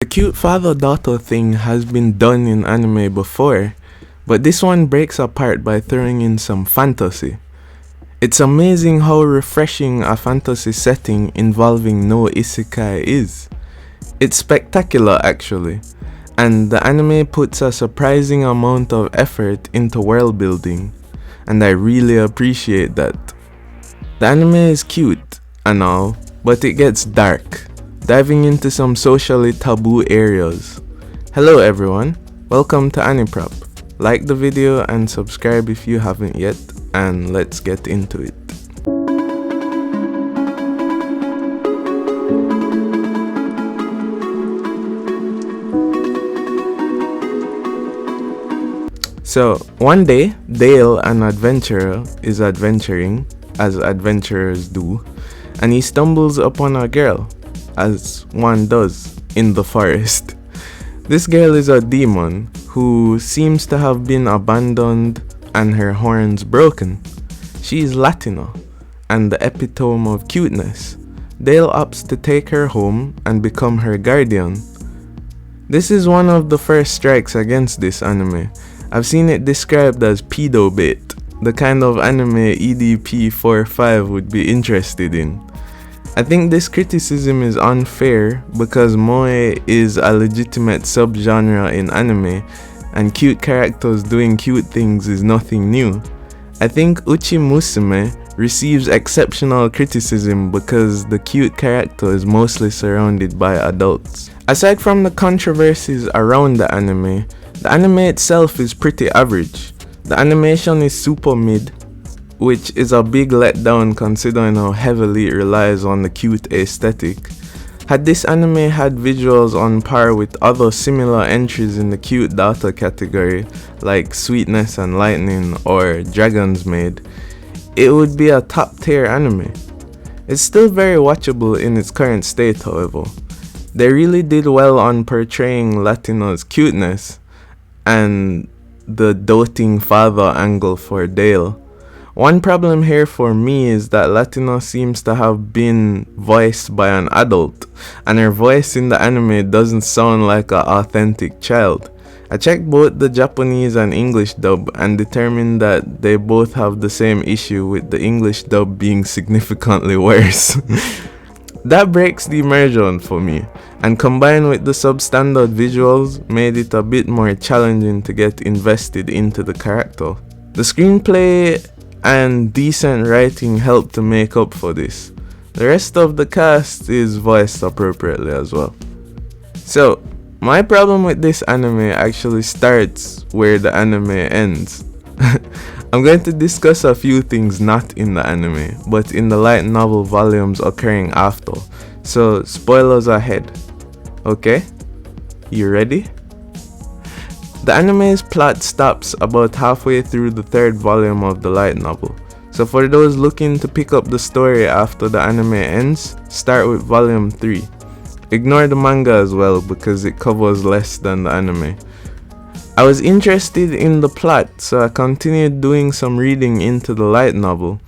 The cute father-daughter thing has been done in anime before, but this one breaks apart by throwing in some fantasy. It's amazing how refreshing a fantasy setting involving no isekai is. It's spectacular actually, and the anime puts a surprising amount of effort into world building, and I really appreciate that. The anime is cute and all, but it gets dark, diving into some socially taboo areas. Hello everyone, welcome to Aniprop. Like the video and subscribe if you haven't yet, and let's get into it. So, one day, Dale, an adventurer, is adventuring, as adventurers do, and he stumbles upon a girl, as one does, in the forest. This girl is a demon who seems to have been abandoned and her horns broken. She is Latino and the epitome of cuteness. Dale opts to take her home and become her guardian. This is one of the first strikes against this anime. I've seen it described as pedo bait, the kind of anime EDP45 would be interested in. I think this criticism is unfair because moe is a legitimate subgenre in anime, and cute characters doing cute things is nothing new. I think Uchi Musume receives exceptional criticism because the cute character is mostly surrounded by adults. Aside from the controversies around the anime itself is pretty average. The animation is super mid, which is a big letdown considering how heavily it relies on the cute aesthetic. Had this anime had visuals on par with other similar entries in the cute data category, like Sweetness and Lightning or Dragon's Maid, it would be a top tier anime. It's still very watchable in its current state, however. They really did well on portraying Latino's cuteness and the doting father angle for Dale. One problem here for me is that Latino seems to have been voiced by an adult, and her voice in the anime doesn't sound like an authentic child. I checked both the Japanese and English dub and determined that they both have the same issue, with the English dub being significantly worse. That breaks the immersion for me, and combined with the substandard visuals made it a bit more challenging to get invested into the character. The screenplay and decent writing helped to make up for this. The rest of the cast is voiced appropriately as well. So, my problem with this anime actually starts where the anime ends. I'm going to discuss a few things not in the anime, but in the light novel volumes occurring after. So, spoilers ahead. Okay? You ready? The anime's plot stops about halfway through the third volume of the light novel. So for those looking to pick up the story after the anime ends, start with volume 3. Ignore the manga as well because it covers less than the anime. I was interested in the plot, so I continued doing some reading into the light novel.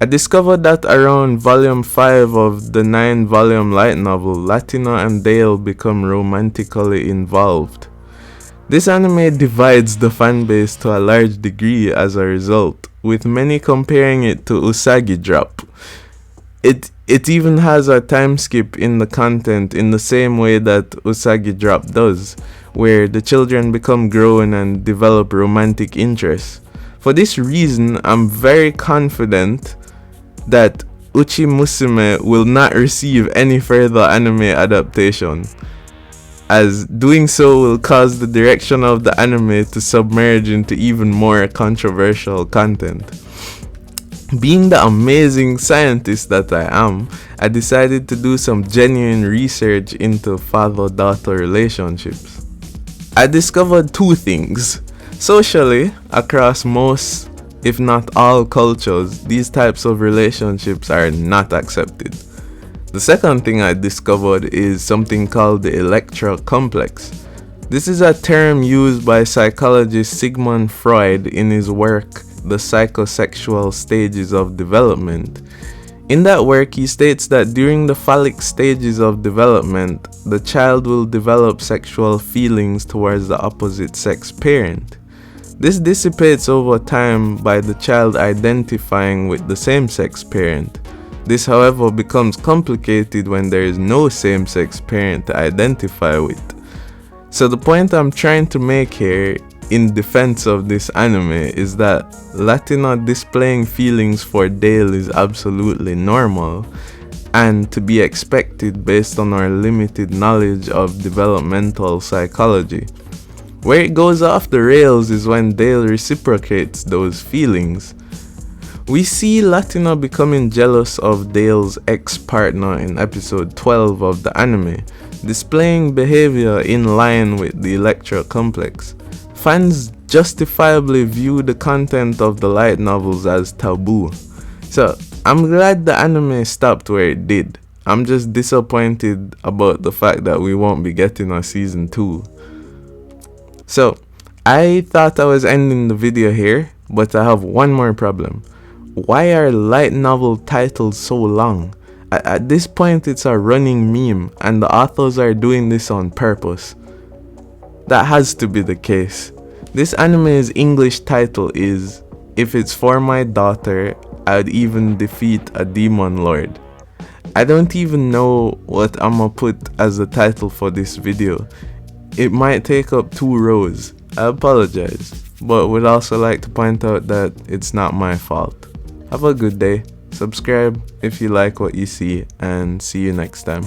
I discovered that around volume 5 of the 9-volume light novel, Latino and Dale become romantically involved. This anime divides the fanbase to a large degree as a result, with many comparing it to Usagi Drop. It even has a time skip in the content in the same way that Usagi Drop does, where the children become grown and develop romantic interests. For this reason, I'm very confident that Uchi Musume will not receive any further anime adaptation, as doing so will cause the direction of the anime to submerge into even more controversial content. Being the amazing scientist that I am, I decided to do some genuine research into father-daughter relationships. I discovered two things. Socially, across most, if not all cultures, these types of relationships are not accepted. The second thing I discovered is something called the Electra complex. This is a term used by psychologist Sigmund Freud in his work The Psychosexual Stages of Development. In that work, he states that during the phallic stages of development, the child will develop sexual feelings towards the opposite sex parent. This dissipates over time by the child identifying with the same-sex parent. This, however, becomes complicated when there is no same-sex parent to identify with. So the point I'm trying to make here in defense of this anime is that Latina displaying feelings for Dale is absolutely normal and to be expected based on our limited knowledge of developmental psychology. Where it goes off the rails is when Dale reciprocates those feelings. We see Latina becoming jealous of Dale's ex-partner in episode 12 of the anime, displaying behavior in line with the Electra complex. Fans justifiably view the content of the light novels as taboo. So, I'm glad the anime stopped where it did. I'm just disappointed about the fact that we won't be getting a season 2. So, I thought I was ending the video here, but I have one more problem. Why are light novel titles so long? At this point, it's a running meme, and the authors are doing this on purpose. That has to be the case. This anime's English title is, "If It's For My Daughter, I'd Even Defeat a Demon Lord." I don't even know what I'ma put as the title for this video. It might take up 2 rows. I apologize, but would also like to point out that it's not my fault. Have a good day. Subscribe if you like what you see, and see you next time.